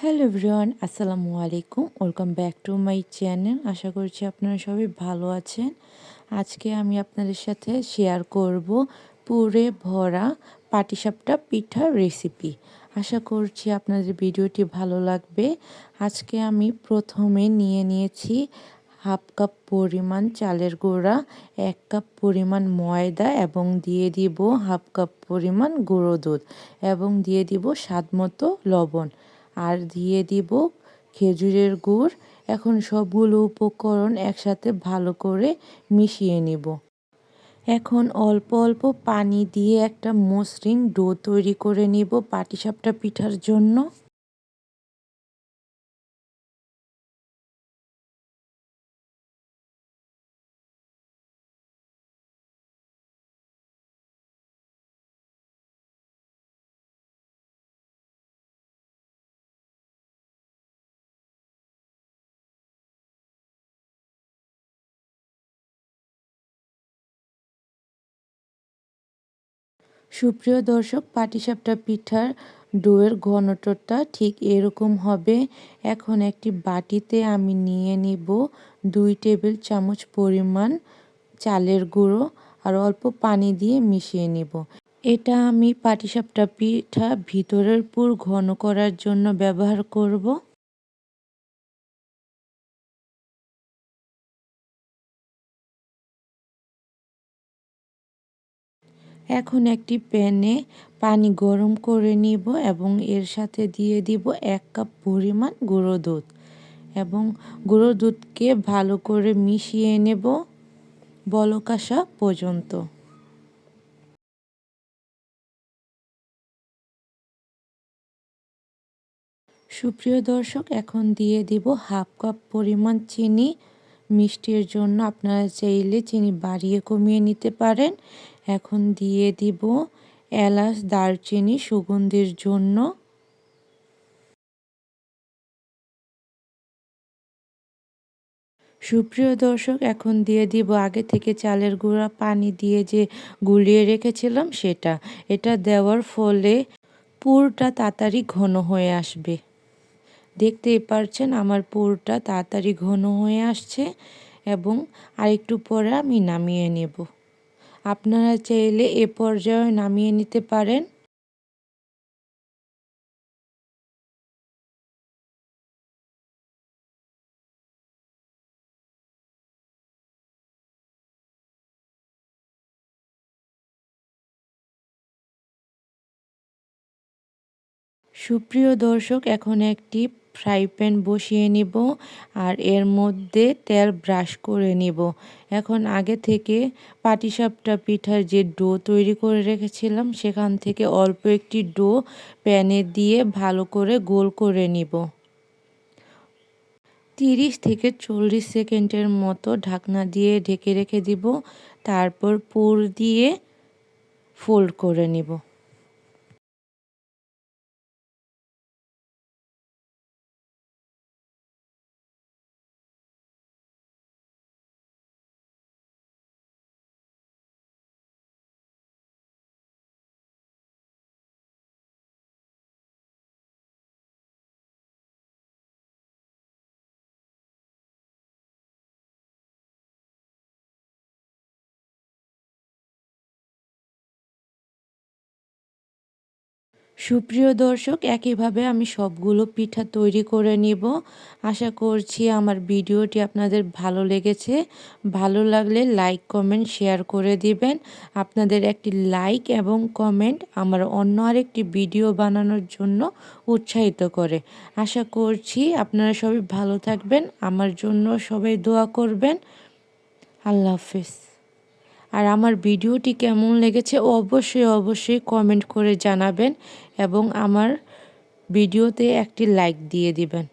Hello everyone, আসসালামু আলাইকুম। Welcome back to my channel. আশা করছি আপনারা সবাই ভালো আছেন। আজকে আমি আপনাদের সাথে শেয়ার করব পুরে ভরা পাটিসাপটা পিঠার রেসিপি। আশা করছি আপনাদের ভিডিওটি ভালো লাগবে। আজকে আমি প্রথমে নিয়েছি হাফ কাপ পরিমাণ চালের গুঁড়া, 1 কাপ পরিমাণ ময়দা এবং দিয়ে দিব হাফ কাপ পরিমাণ গুঁড়ো দুধ এবং দিয়ে দিব স্বাদমতো লবণ আর দিয়ে দিব খেজুরের গুড়। এখন সবগুলো উপকরণ একসাথে ভালো করে মিশিয়ে নিব। এখন অল্প অল্প পানি দিয়ে একটা মসৃণ ডো তৈরি করে নিব পাটিসাপটা পিঠার জন্য। সুপ্রিয় দর্শক, পাটিসাপটা পিঠার ডোয়ের ঘনত্বটা ঠিক এরকম হবে। এখন একটি বাটিতে আমি নিয়ে নিব 2 টেবিল চামচ পরিমাণ চালের গুঁড়ো আর অল্প পানি দিয়ে মিশিয়ে নিব। এটা আমি পাটিসাপটা পিঠা ভিতরের পুর ঘন করার জন্য ব্যবহার করব। এখন একটি প্যানে পানি গরম করে নিব এবং এর সাথে দিয়ে দিব 1 কাপ পরিমাণ গুঁড়ো দুধ এবং গুঁড়ো দুধকে ভালো করে মিশিয়ে নেব বলক আসা পর্যন্ত। সুপ্রিয় দর্শক, এখন দিয়ে দিব হাফ কাপ পরিমাণ চিনি। মিষ্টির জন্য আপনারা চাইলে চিনি বাড়িয়ে কমিয়ে নিতে পারেন। এখন দিয়ে দিব এলাচ, দারচিনি সুগন্ধির জন্য। সুপ্রিয় দর্শক, এখন দিয়ে দিব আগে থেকে চালের গুঁড়া পানি দিয়ে যে গুলিয়ে রেখেছিলাম সেটা। এটা দেওয়ার ফলে পুরটা তাড়াতাড়ি ঘন হয়ে আসবে। দেখতেই পারছেন আমার পুরটা তাড়াতাড়ি ঘন হয়ে আসছে এবং আরেকটু পরে আমি নামিয়ে নেব। আপনারা চাইলে এ পর্যায়ে নামিয়ে নিতে পারেন। সুপ্রিয় দর্শক, এখন একটি ফ্রাই প্যান বসিয়ে নিব আর এর মধ্যে তেল ব্রাশ করে নিব। এখন আগে থেকে পাটিসাপটা পিঠার যে ডো তৈরি করে রেখেছিলাম সেখান থেকে অল্প একটি ডো প্যানে দিয়ে ভালো করে গোল করে নিব। 30 থেকে 40 সেকেন্ডের মতো ঢাকনা দিয়ে ঢেকে রেখে দিব। তারপর পুর দিয়ে ফোল্ড করে নিব। সুপ্রিয় দর্শক, একইভাবে আমি সবগুলো পিঠা তৈরি করে নিব। আশা করছি আমার ভিডিওটি আপনাদের ভালো লেগেছে। ভালো লাগলে লাইক, কমেন্ট, শেয়ার করে দিবেন। আপনাদের একটি লাইক এবং কমেন্ট আমার অন্য আরেকটি ভিডিও বানানোর জন্য উৎসাহিত করে। আশা করছি আপনারা সবাই ভালো থাকবেন। আমার জন্য সবাই দোয়া করবেন। আল্লাহ হাফেজ। আর আমার ভিডিওটি কেমন লেগেছে অবশ্যই কমেন্ট করে জানাবেন এবং আমার ভিডিওতে একটি লাইক দিয়ে দিবেন।